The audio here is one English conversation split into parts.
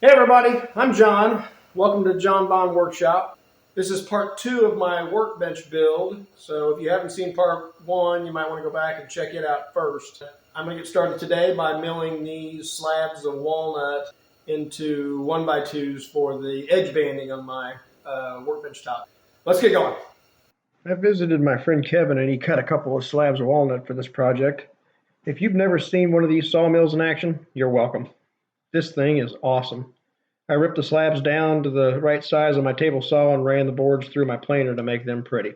Hey everybody, I'm John. Welcome to Jon-Bon Workshop. This is part 2 of my workbench build, so if you haven't seen part 1, you might want to go back and check it out first. I'm going to get started today by milling these slabs of walnut into 1x2s for the edge banding on my workbench top. Let's get going. I visited my friend Kevin and he cut a couple of slabs of walnut for this project. If you've never seen one of these sawmills in action, you're welcome. This thing is awesome. I ripped the slabs down to the right size of my table saw and ran the boards through my planer to make them pretty.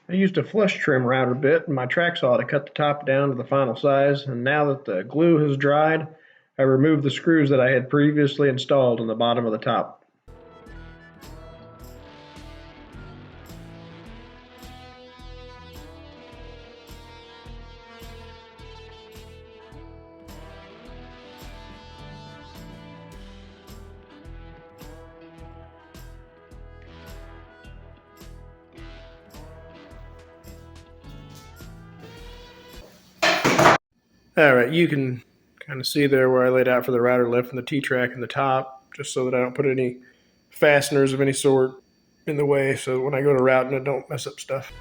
I used a flush trim router bit and my track saw to cut the top down to the final size, and now that the glue has dried, I removed the screws that I had previously installed on the bottom of the top. All right, you can kind of see there where I laid out for the router lift and the TTrack in the top, just so that I don't put any fasteners of any sort in the way, so when I go to routing it, don't mess up stuff.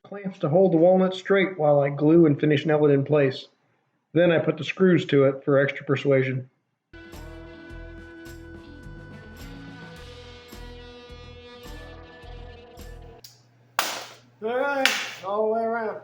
Clamps to hold the walnut straight while I glue and finish nail it in place. Then I put the screws to it for extra persuasion. All right, all the way around.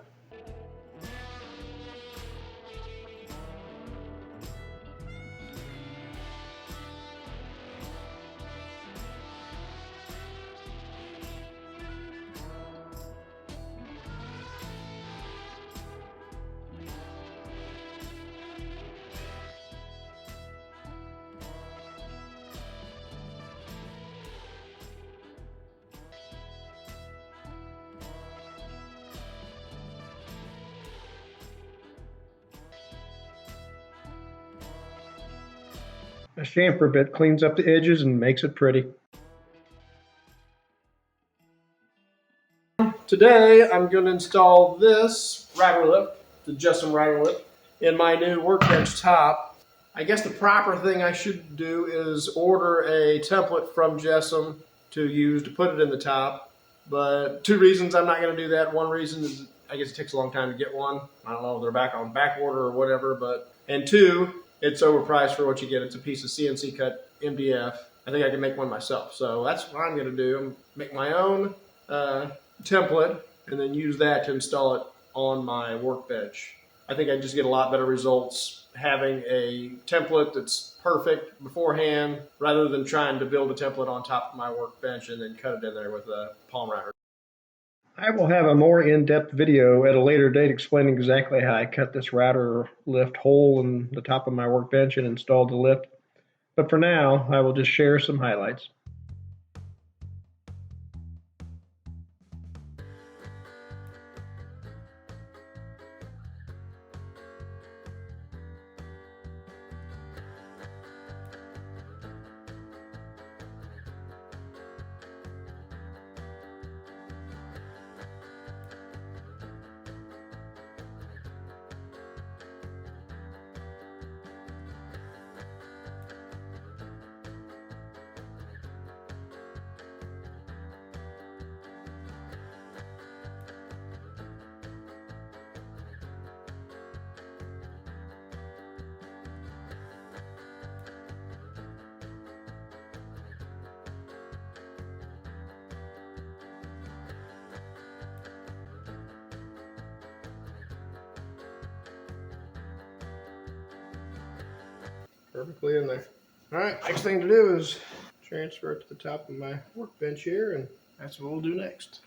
A chamfer bit cleans up the edges and makes it pretty. Today I'm going to install this router lift, the Jessem Router lift, in my new workbench top. I guess the proper thing I should do is order a template from Jessem to use to put it in the top. But two reasons I'm not going to do that. One reason is I guess it takes a long time to get one. I don't know if they're back on back order or whatever. And two, it's overpriced for what you get. It's a piece of CNC cut MDF. I think I can make one myself. So that's what I'm going to do. Make my own template and then use that to install it on my workbench. I think I just get a lot better results having a template that's perfect beforehand rather than trying to build a template on top of my workbench and then cut it in there with a palm router. I will have a more in-depth video at a later date explaining exactly how I cut this router lift hole in the top of my workbench and installed the lift. But for now, I will just share some highlights. perfectly in there. All right, next thing to do is transfer it to the top of my workbench here, and that's what we'll do next.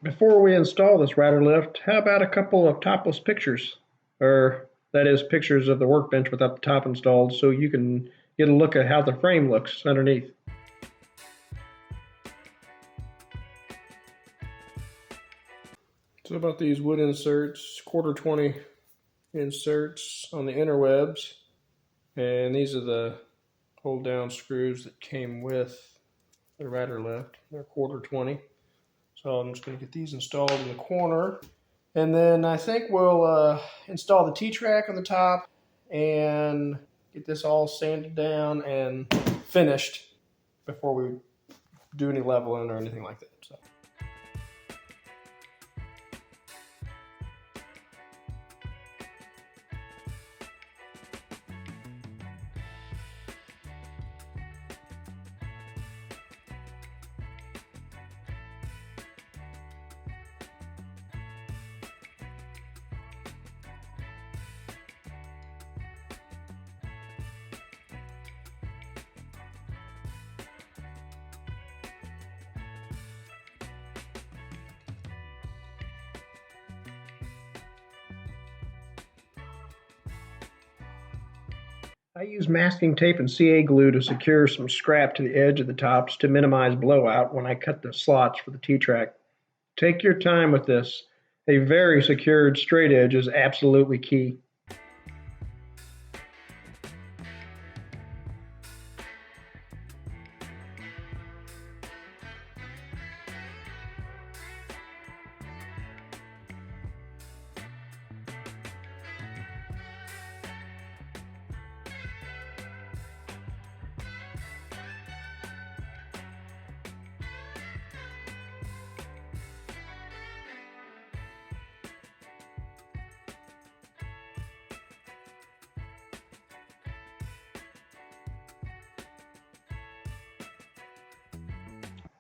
Before we install this router lift, how about a couple of topless pictures? Or, that is, pictures of the workbench without the top installed, so you can get a look at how the frame looks underneath. So about these wood inserts, 1/4-20 inserts on the interwebs, and these are the hold down screws that came with the router lift. They're 1/4-20. So I'm just going to get these installed in the corner. And then I think we'll install the TTrack on the top and get this all sanded down and finished before we do any leveling or anything like that. So. I use masking tape and CA glue to secure some scrap to the edge of the tops to minimize blowout when I cut the slots for the T-Track. Take your time with this. A very secured straight edge is absolutely key.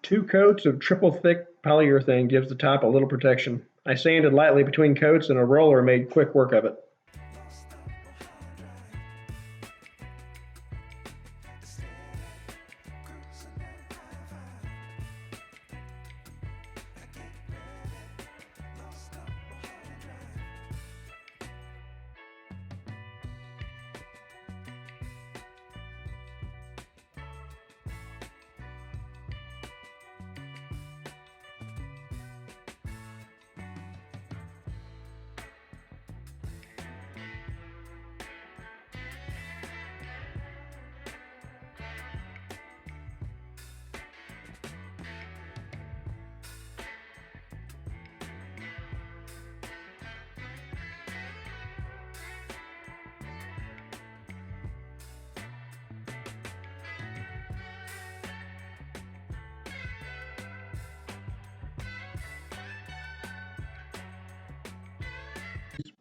Two coats of triple thick polyurethane gives the top a little protection. I sanded lightly between coats and a roller made quick work of it.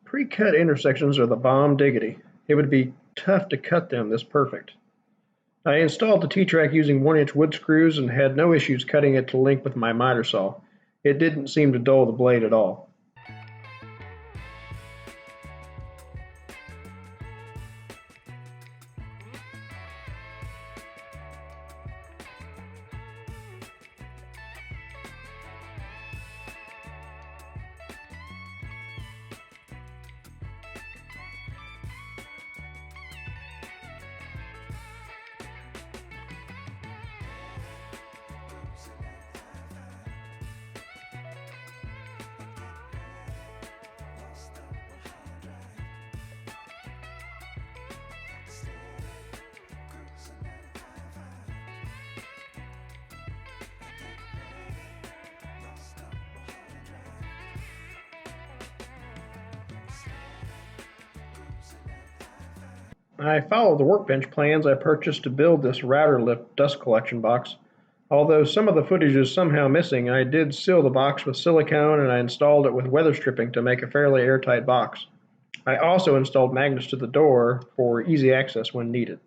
Pre-cut intersections are the bomb diggity. It would be tough to cut them this perfect. I installed the T-Track using 1-inch wood screws and had no issues cutting it to length with my miter saw. It didn't seem to dull the blade at all. I followed the Workbench plans I purchased to build this router lift dust collection box. Although some of the footage is somehow missing, I did seal the box with silicone and I installed it with weather stripping to make a fairly airtight box. I also installed magnets to the door for easy access when needed.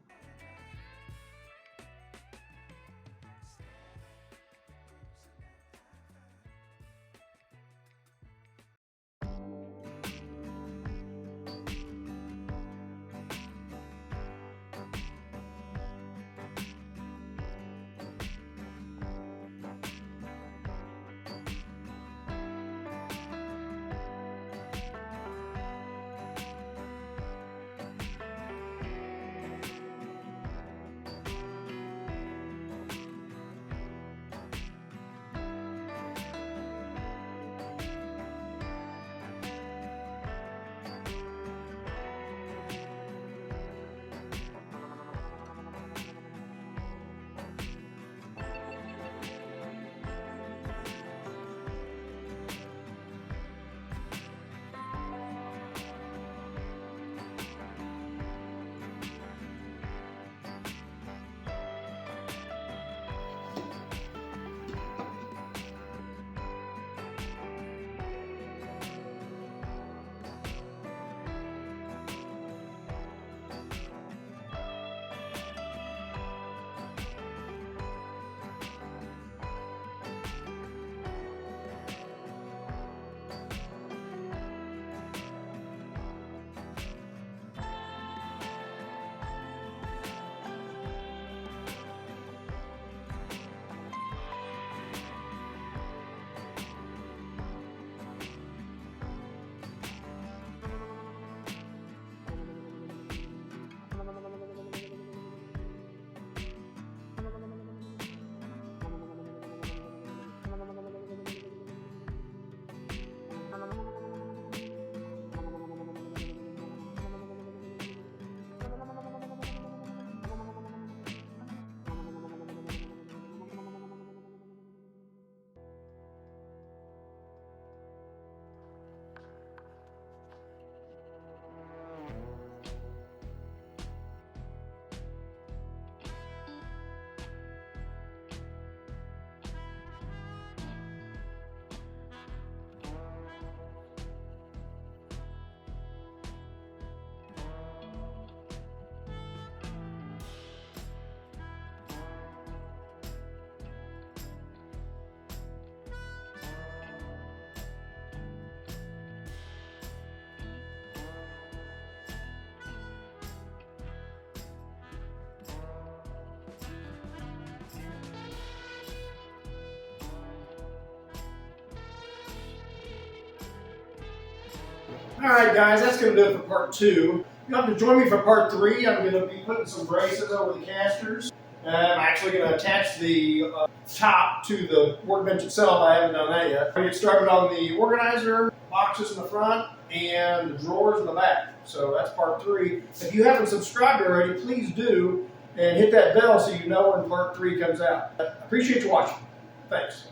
Alright guys, that's going to do it for part 2. You'll have to join me for part 3. I'm going to be putting some braces over the casters. And I'm actually going to attach the top to the workbench itself. I haven't done that yet. I'm going to get started on the organizer, boxes in the front, and the drawers in the back. So that's part 3. If you haven't subscribed already, please do. And hit that bell so you know when part 3 comes out. I appreciate you watching. Thanks.